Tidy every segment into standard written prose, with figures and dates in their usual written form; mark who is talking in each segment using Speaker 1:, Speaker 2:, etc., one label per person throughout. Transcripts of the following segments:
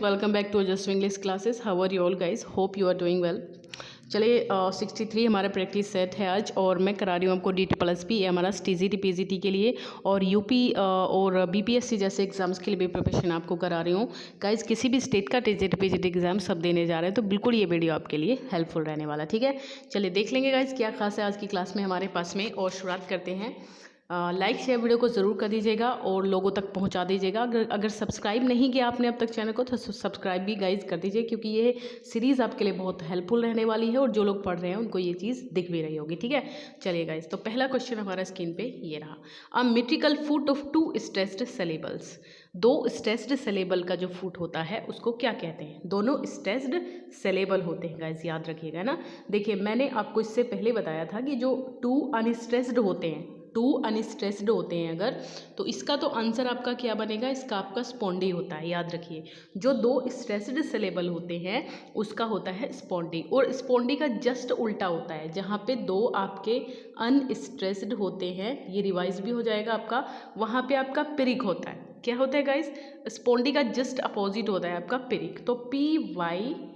Speaker 1: Welcome back to just English classes. How are you all guys? Hope you are doing well. चलिए 63 हमारा practice set है आज, और मैं करा रही हूँ आपको DPPP हमारा TGT PGT के लिए, और यूपी और BPSC जैसे एग्जाम्स के लिए भी प्रिपरेशन आपको करा रही हूँ गाइस। किसी भी स्टेट का TGT PGT एग्जाम सब देने जा रहे हैं, तो बिल्कुल ये वीडियो आपके लिए हेल्पफुल रहने वाला। ठीक है, चलिए देख लेंगे गाइस क्या खास है आज की क्लास में हमारे पास में, और शुरुआत करते हैं। लाइक शेयर वीडियो को ज़रूर कर दीजिएगा और लोगों तक पहुंचा दीजिएगा। अगर सब्सक्राइब नहीं किया आपने अब तक चैनल को, तो सब्सक्राइब भी गाइज कर दीजिए, क्योंकि ये सीरीज़ आपके लिए बहुत हेल्पफुल रहने वाली है, और जो लोग पढ़ रहे हैं उनको ये चीज़ दिख भी रही होगी। ठीक है, चलिए गाइज, तो पहला क्वेश्चन हमारा स्क्रीन पे ये रहा। A metrical foot of 2 stressed syllables. 2 stressed syllable का जो फुट होता है उसको क्या कहते हैं? दोनों स्ट्रेस्ड सिलेबल होते हैं गाइज, याद रखिएगा ना। देखिए, मैंने आपको इससे पहले बताया था कि जो 2 अनस्ट्रेस्ड होते हैं, 2 अनस्ट्रेस्ड होते हैं अगर, तो इसका तो आंसर आपका क्या बनेगा? इसका आपका स्पॉन्डी होता है, याद रखिए। जो 2 स्ट्रेस्ड सिलेबल होते हैं उसका होता है स्पॉन्डी, और स्पॉन्डी का जस्ट उल्टा होता है। जहाँ पे 2 आपके अनस्ट्रेस्ड होते हैं, ये रिवाइज भी हो जाएगा आपका, वहाँ पे आपका पिरिक होता है। क्या होता है गाइज? स्पॉन्डी का जस्ट अपोजिट होता है आपका पिरिक। तो PYRRHIC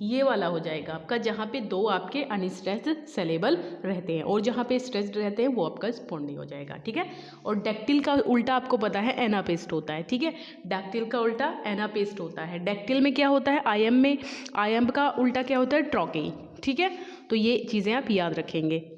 Speaker 1: ये वाला हो जाएगा आपका, जहाँ पे 2 आपके अनस्ट्रेस्ड सिलेबल रहते हैं, और जहाँ पे स्ट्रेस्ड रहते हैं वो आपका स्पॉन्डी हो जाएगा। ठीक है, और डैक्टिल का उल्टा आपको पता है एनापेस्ट होता है। ठीक है, डैक्टिल का उल्टा एनापेस्ट होता है। डैक्टिल में क्या होता है? आयम का उल्टा क्या होता है? ट्रॉकी। ठीक है, तो ये चीज़ें आप याद रखेंगे।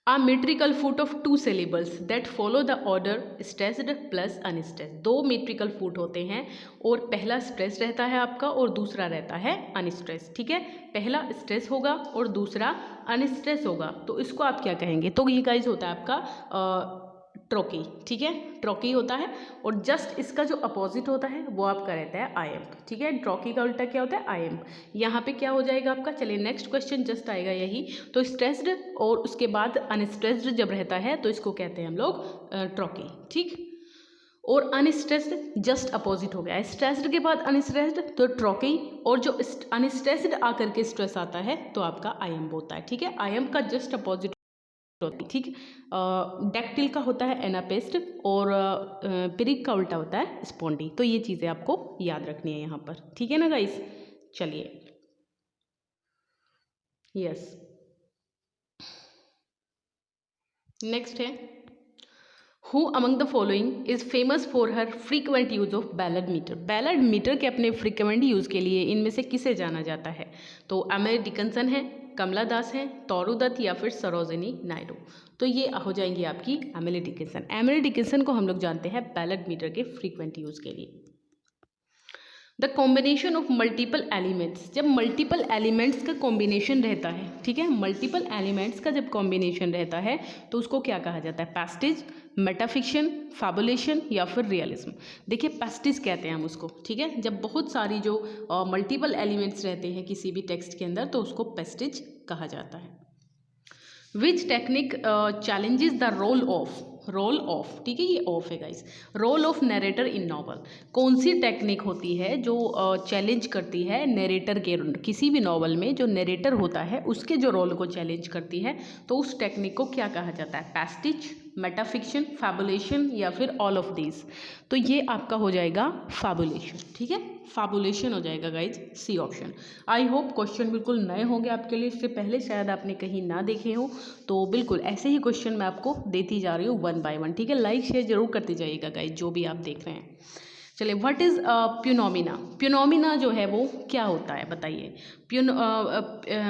Speaker 1: A metrical foot of 2 syllables that follow the order stressed plus unstressed। 2 metrical foot होते हैं, और पहला स्ट्रेस रहता है आपका और दूसरा रहता है अनस्ट्रेस। ठीक है, पहला स्ट्रेस होगा और दूसरा अनस्ट्रेस होगा, तो इसको आप क्या कहेंगे? तो ये गाइज होता है आपका ट्रॉकी। ठीक है, ट्रॉकी होता है, और जस्ट इसका जो अपोजिट होता है वो आपका रहता है आयम। ठीक है, ट्रॉकी का उल्टा क्या होता है? आयम। यहाँ पे क्या हो जाएगा आपका? चलिए नेक्स्ट क्वेश्चन जस्ट आएगा यही। तो स्ट्रेस्ड और उसके बाद अनस्ट्रेस्ड जब रहता है तो इसको कहते हैं हम लोग ट्रॉकी। ठीक, और अनस्ट्रेस्ड जस्ट अपोजिट हो गया। स्ट्रेस्ड के बाद अनस्ट्रेस्ड तो ट्रॉकी, और जो अनस्ट्रेस्ड आकर के स्ट्रेस आता है तो आपका आयम होता है। ठीक है, आयम का जस्ट अपोजिट। ठीक, डैक्टिल का होता है एनापेस्ट, और पिरिक का उल्टा होता है स्पॉन्डी। तो ये चीज़ें आपको याद रखनी है यहाँ पर। ठीक है ना गाइस? चलिए, यस, नेक्स्ट है, who among the following is famous for her frequent use of ballad metre. Ballad metre के अपने फ्रीक्वेंट यूज़ के लिए इनमें से किसे जाना जाता है? तो एमिली डिकिंसन है, कमला दास है, तौरू दत्त, या फिर सरोजिनी नायडू। तो ये हो जाएंगी आपकी एमिली डिकिंसन। एमिली डिकिंसन को हम लोग जानते हैं बैलेड मीटर के फ्रीक्वेंट यूज़ के लिए। The combination of multiple elements. जब मल्टीपल एलिमेंट्स का कॉम्बिनेशन रहता है, ठीक है, मल्टीपल एलिमेंट्स का जब कॉम्बिनेशन रहता है तो उसको क्या कहा जाता है? पैस्टिज, मेटाफिक्शन, फैबुलेशन, या फिर रियलिज्म। देखिए, पैस्टिज कहते हैं हम उसको। ठीक है, जब बहुत सारी जो मल्टीपल एलिमेंट्स रहते हैं किसी भी टेक्स्ट के अंदर तो उसको पैस्टिज कहा जाता है। Which technique challenges the role of, ठीक है, ये ऑफ है guys, role of narrator in novel. कौन सी टेक्निक होती है जो चैलेंज करती है नरेटर के? किसी भी नॉवल में जो नरेटर होता है उसके जो रोल को चैलेंज करती है, तो उस टेक्निक को क्या कहा जाता है? पैस्टिज, मेटाफिक्शन, फैबुलेशन, या फिर ऑल ऑफ दीज। तो ये आपका हो जाएगा फैबुलेशन। ठीक है, फैबुलेशन हो जाएगा guys, see option. I hope question बिल्कुल नए होंगे आपके लिए, इससे पहले शायद आपने कहीं ना देखे हो, तो बिल्कुल ऐसे ही क्वेश्चन मैं आपको देती जा रही हूँ 1 बाय 1। ठीक है, लाइक शेयर जरूर करते जाइएगा गाइज जो भी आप देख रहे हैं। चलिए, व्हाट इज़ प्यूनोमिना। प्यूनोमिना जो है वो क्या होता है बताइए?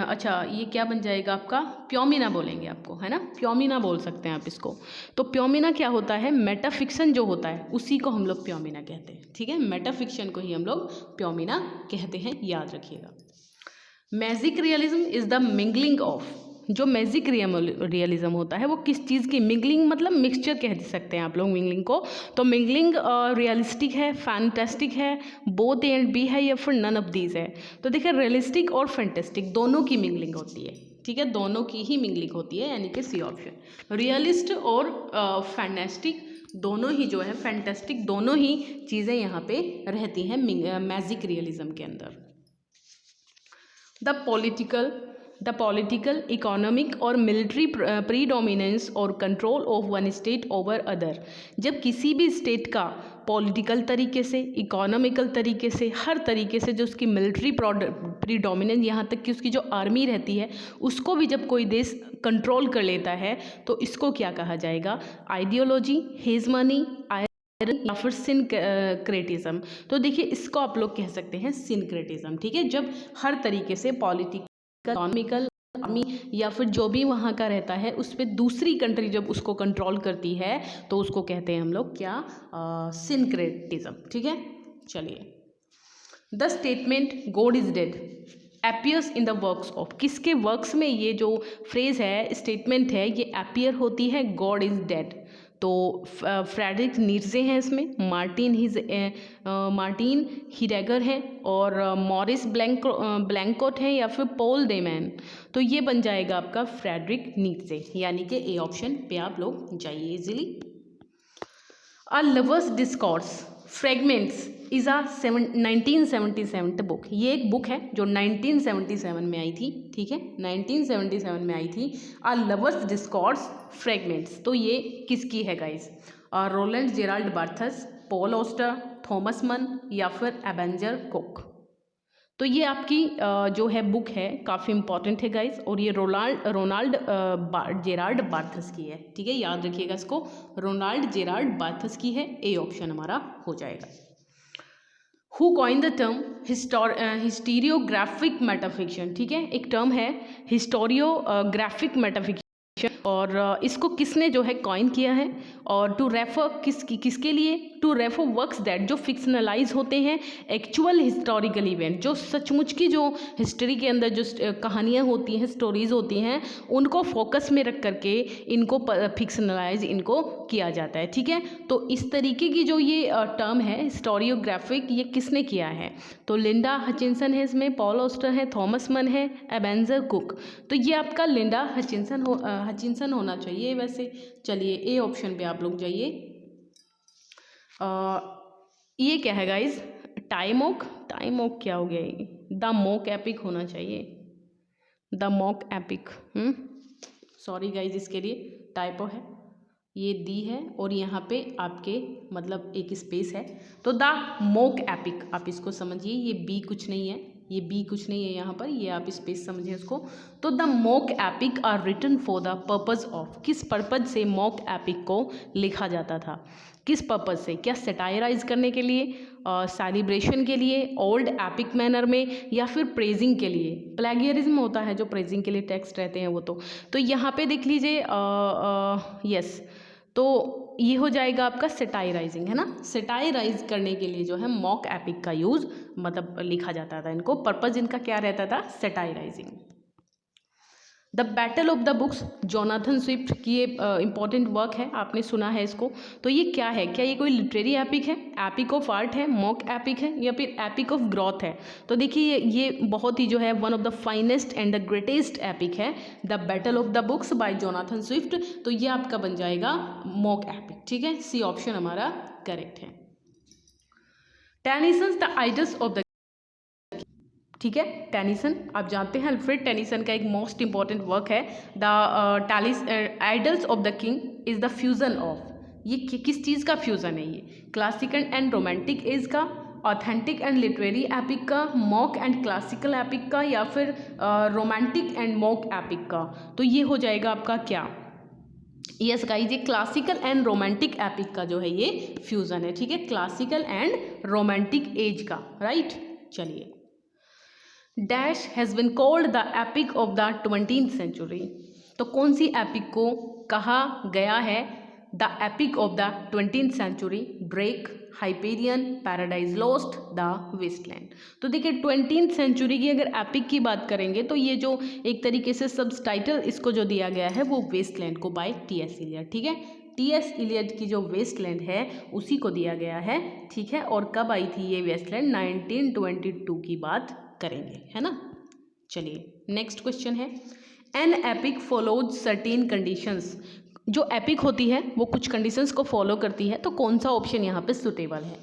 Speaker 1: अच्छा, ये क्या बन जाएगा आपका? प्योमिना बोलेंगे आपको, है ना, प्योमिना बोल सकते हैं आप इसको। तो प्योमिना क्या होता है? मेटाफिक्शन जो होता है उसी को हम लोग प्योमिना कहते हैं। ठीक है, मेटाफिक्शन को ही हम लोग प्योमिना कहते हैं, याद रखिएगा। Magic realism is the mingling of. जो मैजिक रियलिज्म होता है वो किस चीज़ की? मिंगलिंग मतलब मिक्सचर कह सकते हैं आप लोग मिंगलिंग को। तो मिंगलिंग रियलिस्टिक है, फैंटास्टिक है, बोथ ए एंड बी है, या फिर नन ऑफ दीज है? तो देखिए, रियलिस्टिक और फैंटास्टिक दोनों की मिंगलिंग होती है। ठीक है, दोनों की ही मिंगलिंग होती है, यानी कि सी ऑप्शन। रियलिस्ट और फैंटास्टिक दोनों ही जो है, फैंटास्टिक दोनों ही चीज़ें यहाँ पे रहती हैं मैजिक रियलिज्म के अंदर। The political the political, economic और मिलिट्री प्रीडोमिनेंस और control of one state over other. जब किसी भी स्टेट का पॉलिटिकल तरीके से, इकोनॉमिकल तरीके से, हर तरीके से जो उसकी मिलिट्री प्रीडोमिनेंस, यहाँ तक कि उसकी जो आर्मी रहती है उसको भी जब कोई देश कंट्रोल कर लेता है तो इसको क्या कहा जाएगा? आइडियोलॉजी, हेजमनी या फिर सिनक्रेटिज्म। तो देखिए इसको आप लोग कह सकते हैं सिनक्रेटिज्म, ठीक है। जब हर तरीके से पॉलिटिकल, इकोनॉमिकल, आर्मी या फिर जो भी वहाँ का रहता है उस पर दूसरी कंट्री जब उसको कंट्रोल करती है तो उसको कहते हैं हम लोग क्या? सिनक्रेटिज्म, ठीक है। चलिए, the statement God is dead appears in the works of, किसके वर्क्स में ये जो फ्रेज है, स्टेटमेंट है, ये appear होती है गॉड इज डेड? तो फ्रेडरिक नीट्जे हैं इसमें, मार्टिन हिडेगर है और मॉरिस ब्लैंकोट है या फिर पॉल डेमैन। तो ये बन जाएगा आपका फ्रेडरिक नीट्जे, यानी कि ए ऑप्शन पे आप लोग जाइए easily. A lovers discourse fragments is a 1977 book. ये एक बुक है जो 1977 में आई थी, ठीक है, 1977 में आई थी। अ लवर्स डिस्कोर्स फ्रेगमेंट्स, तो ये किसकी है guys? Roland Gerald Barthes, Paul Auster, Thomas Mann या फिर एबेंजर कुक। तो ये आपकी जो है बुक है काफ़ी इंपॉर्टेंट है गाइस, और ये रोनाल्ड जेराल्ड बार्थस की है, ठीक है, याद रखिएगा इसको, रोनाल्ड जेराल्ड बार्थस की है, ए ऑप्शन हमारा हो जाएगा। Who coin the term historiographic metafiction, ठीक है, एक टर्म है हिस्टोरियोग्राफिक मेटाफिक्शन, और इसको किसने जो है कॉइन किया है? और टू रेफर किसके लिए? टू रेफर वर्क्स दैट, जो फिक्शनलाइज होते हैं एक्चुअल हिस्टोरिकल इवेंट, जो सचमुच की जो हिस्ट्री के अंदर जो कहानियाँ होती हैं, स्टोरीज होती हैं, उनको फोकस में रख करके इनको फिक्शनलाइज इनको किया जाता है, ठीक है। तो इस तरीके की जो ये टर्म है हिस्टोरियोग्राफिक, ये किसने किया है? तो लिंडा हचिंसन है इसमें, पॉल ऑस्टर है, थॉमस मन है, एबेंजर कुक। तो ये आपका लिंडा हचिंसन होना चाहिए वैसे। चलिए ए ऑप्शन पे आप लोग जाइए। ये क्या है गाइज? टाइमोक क्या हो गया ये? द मॉक एपिक होना चाहिए, the mock epic. Sorry guys, इसके लिए टाइपो है, ये दी है और यहाँ पे आपके मतलब एक स्पेस है, तो द मॉक एपिक आप इसको समझिए, ये बी कुछ नहीं है, ये बी कुछ नहीं है यहाँ पर, ये आप स्पेस समझिए इसको। तो the mock epic are written for the purpose of, किस पर्पज़ से मॉक एपिक को लिखा जाता था? किस पर्पज़ से? क्या सेटायराइज करने के लिए, सेलिब्रेशन के लिए, ओल्ड एपिक मैनर में, या फिर प्रेजिंग के लिए? प्लेगियरिज्म होता है जो प्रेजिंग के लिए टेक्स्ट रहते हैं वो। तो यहाँ पे देख लीजिए, यस, तो ये हो जाएगा आपका सेटायराइजिंग, है ना। सेटायराइज करने के लिए जो है मॉक एपिक का यूज़ मतलब लिखा जाता था, इनको पर्पज़ इनका क्या रहता था? Satirising. The battle of the books, Jonathan Swift की ये इंपॉर्टेंट वर्क है, आपने सुना है इसको। तो ये क्या है? क्या ये कोई लिटरेरी एपिक है, एपिक ऑफ आर्ट है, मॉक एपिक है, या फिर एपिक ऑफ ग्रोथ है? तो देखिए ये बहुत ही जो है one of the finest and the greatest epic है, the battle of the books by Jonathan Swift. तो ये आपका बन जाएगा मॉक एपिक, ठीक है, सी ऑप्शन हमारा करेक्ट है। Tennyson's the idylls of the, ठीक है, टेनिसन आप जानते हैं, अल्फ्रेड टेनिसन का एक मोस्ट इंपॉर्टेंट वर्क है the idylls of the king is the fusion of, ये किस चीज़ का फ्यूज़न है? ये क्लासिकल एंड रोमांटिक एज का, ऑथेंटिक एंड लिटरेरी एपिक का, मॉक एंड क्लासिकल एपिक का, या फिर रोमांटिक एंड मॉक एपिक का? तो ये हो जाएगा आपका क्या? यस गाइस, ये क्लासिकल एंड रोमांटिक एपिक का जो है ये फ्यूज़न है, ठीक है, क्लासिकल एंड रोमांटिक एज का, राइट। चलिए, dash has been called the epic of the 20th century. तो कौन सी एपिक को कहा गया है the epic of the 20th century? Drake, Hyperion, Paradise Lost, the Wasteland. तो देखिए 20th सेंचुरी की अगर एपिक की बात करेंगे तो ये जो एक तरीके से सबटाइटल इसको जो दिया गया है वो वेस्टलैंड को बाय टी.एस. इलियट, ठीक है, टी.एस. इलियट की जो वेस्टलैंड है उसी को दिया गया है, ठीक है। और कब आई थी ये वेस्टलैंड? 1922 की बात करेंगे, है ना। चलिए नेक्स्ट क्वेश्चन है, an epic follows certain conditions. जो एपिक होती है वो कुछ कंडीशंस को फॉलो करती है, तो कौन सा ऑप्शन यहाँ पे सुटेबल है?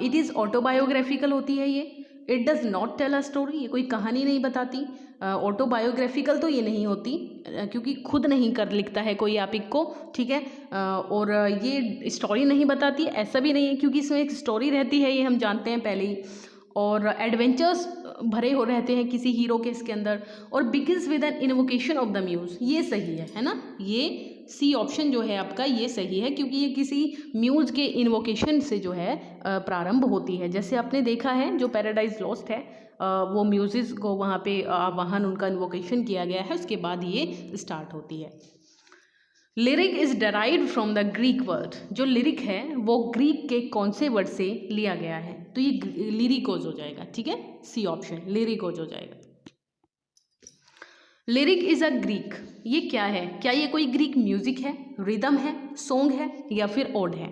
Speaker 1: इट इज़ ऑटोबायोग्राफिकल होती है ये, it does not tell a story, ये कोई कहानी नहीं बताती, ऑटोबायोग्राफिकल तो ये नहीं होती, क्योंकि खुद नहीं कर लिखता है कोई आप को, ठीक है। और ये स्टोरी नहीं बताती, ऐसा भी नहीं है, क्योंकि इसमें एक स्टोरी रहती है, ये हम जानते हैं पहले ही। और एडवेंचर्स भरे हो रहते हैं किसी हीरो के इसके अंदर। और begins with an invocation of the muse, ये सही है ना। ये सी ऑप्शन जो है आपका ये सही है, क्योंकि ये किसी म्यूज़ के इन्वोकेशन से जो है प्रारंभ होती है। जैसे आपने देखा है जो पैराडाइज लॉस्ट है, वो म्यूजिक को वहाँ पे वाहन उनका इन्वोकेशन किया गया है, उसके बाद ये स्टार्ट होती है। Lyric is derived from the Greek word, जो लिरिक है वो ग्रीक के कौन से वर्ड से लिया गया है, तो ये लिरिकोज हो जाएगा, ठीक है। सी ऑप्शन लिरिकोज हो जाएगा। लिरिक इज अ ग्रीक, ये क्या है, क्या ये कोई ग्रीक म्यूजिक है, रिदम है, सॉन्ग है, या फिर ओड है।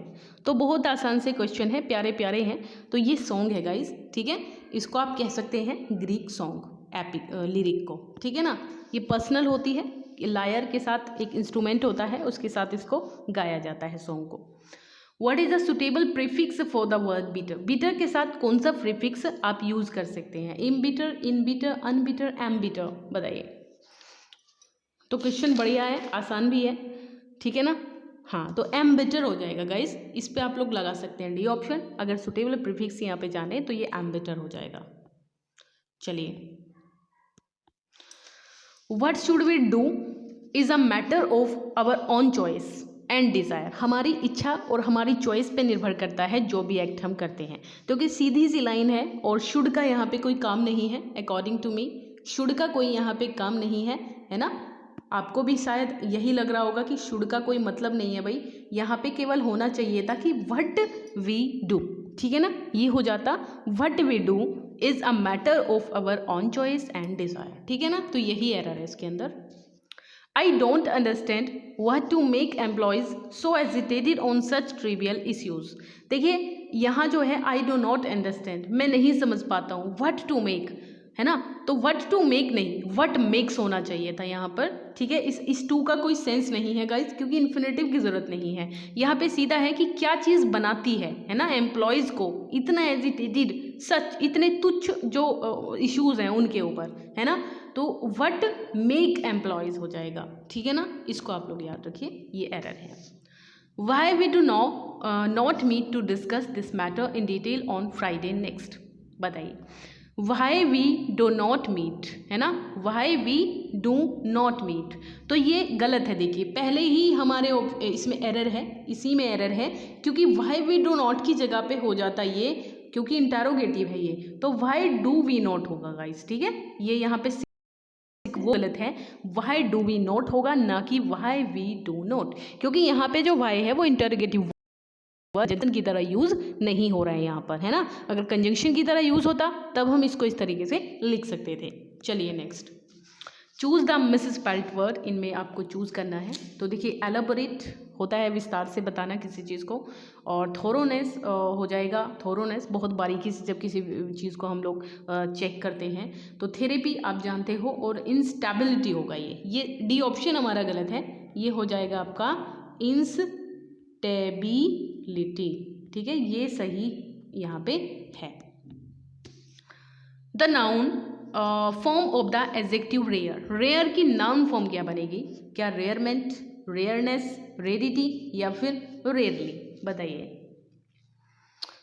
Speaker 1: तो बहुत आसान से क्वेश्चन है, प्यारे प्यारे हैं। तो ये सॉन्ग है गाइज, ठीक है। इसको आप कह सकते हैं ग्रीक सॉन्ग, एपिक लिरिक को, ठीक है ना। ये पर्सनल होती है, लायर के साथ एक इंस्ट्रूमेंट होता है, उसके साथ इसको गाया जाता है सॉन्ग को। What is the suitable prefix for the word bitter, bitter के साथ कौन सा प्रीफिक्स आप यूज कर सकते हैं, इम बीटर, इन बीटर, अन बीटर, एम बीटर, बताइए। तो क्वेश्चन बढ़िया है, आसान भी है, ठीक है ना। हाँ, तो एम बीटर हो जाएगा गाइस, इस पे आप लोग लगा सकते हैं डी ऑप्शन। अगर सुटेबल प्रीफिक्स यहाँ पे जाने तो ये एम बीटर हो जाएगा। चलिए, what should we do is a matter of our own choice and desire, हमारी इच्छा और हमारी चॉइस पे निर्भर करता है जो भी एक्ट हम करते हैं। क्योंकि सीधी सी लाइन है और शुड का यहाँ पे कोई काम नहीं है, अकॉर्डिंग टू मी शुड का कोई यहाँ पे काम नहीं है ना। आपको भी शायद यही लग रहा होगा कि शुड का कोई मतलब नहीं है भाई, यहाँ पे केवल होना चाहिए था कि व्हाट वी डू, ठीक है ना। ये हो जाता what we do is a matter of our own choice and desire, ठीक है ना। तो यही एरर है इसके अंदर। I don't understand what to make employees so agitated on such trivial issues। देखिए यहाँ जो है I do not understand, मैं नहीं समझ पाता हूँ, what to make है ना। तो what to make नहीं, what makes होना चाहिए था यहाँ पर, ठीक है। इस टू का कोई सेंस नहीं है गाइज, क्योंकि इन्फिनेटिव की ज़रूरत नहीं है। यहाँ पे सीधा है कि क्या चीज़ बनाती है ना एम्प्लॉयज़ को इतना एजिटेटेड, सच इतने तुच्छ जो इश्यूज़ हैं उनके ऊपर, है ना। तो व्हाट मेक एम्प्लॉयज़ हो जाएगा, ठीक है ना। इसको आप लोग याद रखिए, ये एरर है। Why we do not meet to discuss this matter in detail on Friday next, बताइए। Why we do not meet है ना, why we do not meet, तो ये गलत है। देखिए पहले ही हमारे इसमें एरर है, इसी में एरर है, क्योंकि वाई वी डू नॉट की जगह पे हो जाता ये, क्योंकि इंटरोगेटिव है ये, तो वाई डू वी नॉट होगा गाइस, ठीक है। ये यहाँ पे वो गलत है, वाई डू वी नॉट होगा, ना कि वाई वी डू नॉट, क्योंकि यहाँ पे जो वाई है वो इंटरोगेटिव कंजंक्शन की तरह यूज नहीं हो रहा है यहाँ पर, है ना। अगर कंजंक्शन की तरह यूज होता तब हम इसको इस तरीके से लिख सकते थे। चलिए next, choose the misspelled word, इनमें आपको चूज करना है। तो देखिए एलाबोरेट होता है विस्तार से बताना किसी चीज़ को, और थोरोनेस हो जाएगा, थोरोनेस बहुत बारीकी से जब किसी चीज़ को हम लोग चेक करते हैं। तो थेरेपी आप जानते हो, और इंस्टेबिलिटी होगा ये डी ऑप्शन हमारा गलत है, ये हो जाएगा आपका इंस्टेबिलिटी, ठीक है, ये सही यहाँ पे है। The noun form of the adjective rare, rare की नाउन फॉर्म क्या बनेगी, क्या रेयरमेंट, रेयरनेस, रेरिटी, या फिर रेयरली, बताइए।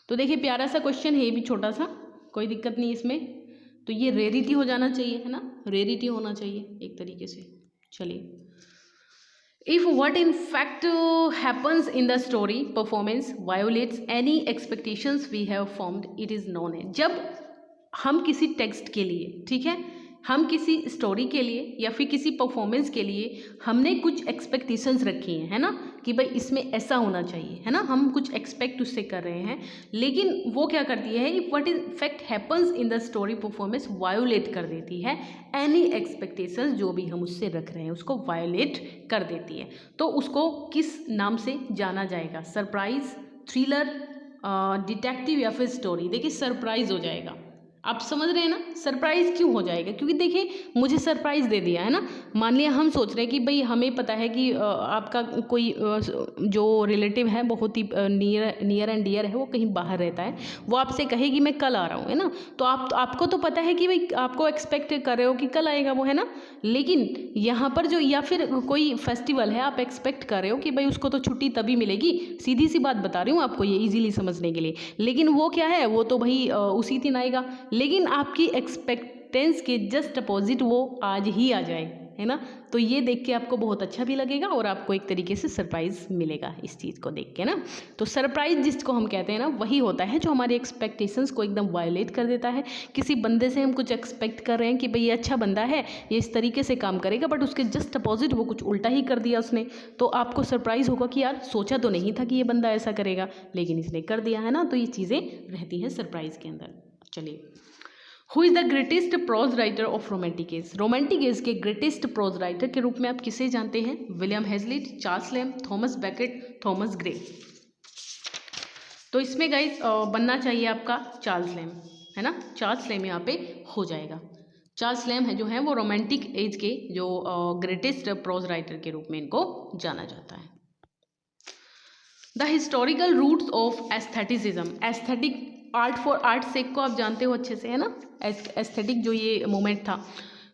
Speaker 1: तो देखिए प्यारा सा क्वेश्चन है, ये भी छोटा सा, कोई दिक्कत नहीं इसमें। तो ये रेरिटी हो जाना चाहिए, है ना, रेरिटी होना चाहिए एक तरीके से। चलिए, if what in fact happens in the story performance violates any expectations we have formed, it is known है। जब हम किसी टेक्स्ट के लिए, ठीक है, हम किसी स्टोरी के लिए या फिर किसी परफॉर्मेंस के लिए हमने कुछ एक्सपेक्टेशंस रखी हैं, है ना, कि भाई इसमें ऐसा होना चाहिए, है ना, हम कुछ एक्सपेक्ट उससे कर रहे हैं, लेकिन वो क्या करती है, if what in fact happens in the story performance violet कर देती है एनी एक्सपेक्टेशंस, जो भी हम उससे रख रहे हैं उसको वायोलेट कर देती है। तो उसको किस नाम से जाना जाएगा, सरप्राइज, थ्रिलर, डिटेक्टिव, या फिर स्टोरी। देखिए सरप्राइज हो जाएगा, आप समझ रहे हैं ना, सरप्राइज क्यों हो जाएगा, क्योंकि देखिए मुझे सरप्राइज दे दिया है ना। मान लिया हम सोच रहे हैं कि भाई हमें पता है कि आपका कोई जो रिलेटिव है बहुत ही नियर एंड डियर है, वो कहीं बाहर रहता है, वो आपसे कहे कि मैं कल आ रहा हूँ, है ना। तो आपको तो पता है कि भाई आपको एक्सपेक्ट कर रहे हो कि कल आएगा वो, है ना। लेकिन यहाँ पर जो, या फिर कोई फेस्टिवल है, आप एक्सपेक्ट कर रहे हो कि भाई उसको तो छुट्टी तभी मिलेगी, सीधी सी बात बता रही हूँ आपको ये इजीली समझने के लिए। लेकिन वो क्या है, वो तो भाई उसी दिन आएगा, लेकिन आपकी एक्सपेक्टेंस के जस्ट अपोजिट वो आज ही आ जाए, है ना। तो ये देख के आपको बहुत अच्छा भी लगेगा और आपको एक तरीके से सरप्राइज मिलेगा इस चीज़ को देख के ना। तो सरप्राइज जिसको हम कहते हैं ना, वही होता है जो हमारी एक्सपेक्टेशंस को एकदम वायलेट कर देता है। किसी बंदे से हम कुछ एक्सपेक्ट कर रहे हैं कि भाई ये अच्छा बंदा है, ये इस तरीके से काम करेगा, बट उसके जस्ट अपोजिट वो कुछ उल्टा ही कर दिया उसने। तो आपको सरप्राइज होगा कि यार सोचा तो नहीं था कि ये बंदा ऐसा करेगा, लेकिन इसने कर दिया, है ना। तो ये चीज़ें रहती हैं सरप्राइज के अंदर। चलिए, who is the greatest prose writer of romantic age. Romantic age के ग्रेटेस्ट प्रोज राइटर के रूप में आप किसे जानते हैं? William Hazlitt, Charles Lamb, Thomas Beckett, Thomas Gray. तो इसमें गाइस बनना चाहिए आपका चार्ल्स लैम, है ना। चार्ल्स लैम यहाँ पे हो जाएगा। चार्ल्स लैम है जो है वो रोमांटिक एज के जो ग्रेटेस्ट प्रोज राइटर के रूप में इनको जाना जाता है। The historical roots of aestheticism. Aesthetic, art for art sake को आप जानते हो अच्छे से, है ना। एस्थेटिक जो ये मोमेंट था,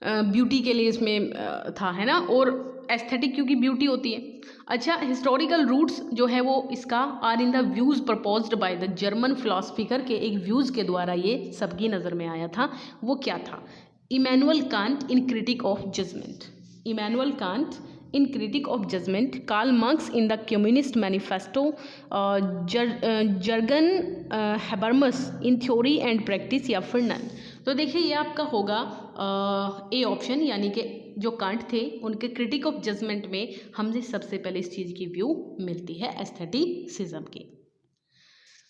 Speaker 1: ब्यूटी के लिए इसमें था, है ना। और एस्थेटिक क्योंकि ब्यूटी होती है। अच्छा, हिस्टोरिकल रूट्स जो है वो इसका are in the views proposed by the German philosopher के एक व्यूज़ के द्वारा ये सबकी नज़र में आया था। वो क्या था? Immanuel Kant in Critique of Judgment. Immanuel Kant in critic of judgment, Karl Marx in the Communist Manifesto, Jurgen Habermas in theory and practice, या फिर नन। तो देखिए ये आपका होगा ए ऑप्शन, यानी कि जो कांट थे उनके क्रिटिक ऑफ जजमेंट में हमने सबसे पहले इस चीज़ की व्यू मिलती है एस्थेटिसिज्म की।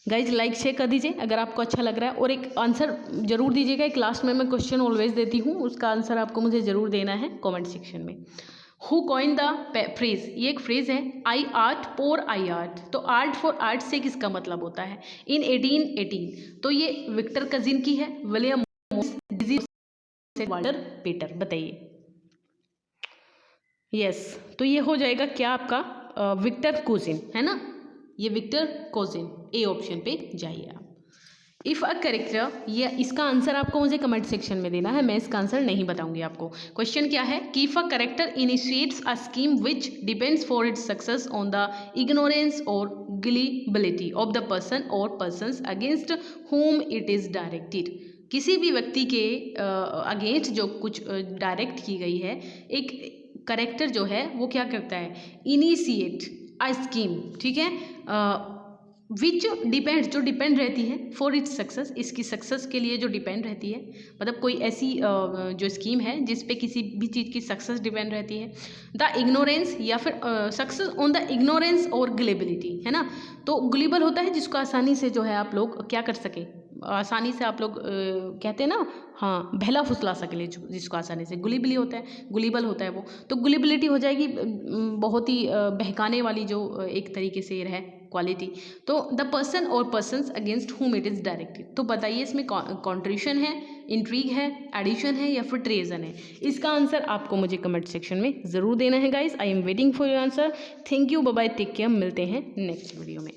Speaker 1: गाइज लाइक शेयर कर दीजिए अगर आपको अच्छा लग रहा है, और एक आंसर जरूर दीजिएगा। एक लास्ट में मैं क्वेश्चन ऑलवेज देती हूँ, उसका आंसर आपको मुझे ज़रूर देना है कमेंट सेक्शन में। हु कॉइन द फ्रेज, ये एक फ्रेज है, आई आर्ट फॉर आई आर्ट। तो आर्ट फॉर आर्ट से किसका मतलब होता है? इन 1818। तो ये विक्टर कजिन की है, विलियम वाल्टर पीटर। बताइए। यस, तो ये हो जाएगा क्या आपका विक्टर कोजिन, है ना। ये विक्टर कोजिन, ए ऑप्शन पे जाइए आप। इफ़ अ कैरेक्टर, ये इसका आंसर आपको मुझे कमेंट सेक्शन में देना है, मैं इसका आंसर नहीं बताऊंगी आपको। क्वेश्चन क्या है कि if a character initiates a scheme which depends for its success on the ignorance और गलिबिलिटी ऑफ द पर्सन और persons against whom it is directed. किसी भी व्यक्ति के अगेंस्ट जो कुछ डायरेक्ट की गई है, एक करेक्टर जो है वो क्या करता है? इनिशिएट अ स्कीम, ठीक है, विच डिपेंड, जो डिपेंड रहती है फॉर इट्स सक्सेस, इसकी सक्सेस के लिए जो डिपेंड रहती है, मतलब कोई ऐसी जो स्कीम है जिस पे किसी भी चीज़ की सक्सेस डिपेंड रहती है। द इग्नोरेंस, या फिर सक्सेस ऑन द इग्नोरेंस और ग्लेबिलिटी, है ना। तो ग्लिबल होता है जिसको आसानी से जो है आप लोग क्या कर सके, आसानी से आप लोग कहते हैं ना, हाँ, बहला फुसला सके जिसको आसानी से। गुलिबली होता है, गुलिबल होता है वो। तो गुलिबिलिटी हो जाएगी बहुत ही बहकाने वाली जो एक तरीके से है क्वालिटी। तो द पर्सन और पर्सन्स अगेंस्ट हुम इट इज़ डायरेक्टेड। तो बताइए इसमें कॉन्ट्रिशन है, इंट्रीग है, एडिशन है, या फिर ट्रेजन है? इसका आंसर आपको मुझे कमेंट सेक्शन में ज़रूर देना है guys. I am waiting for your answer. Thank you, bye bye, take care, मिलते हैं नेक्स्ट वीडियो में।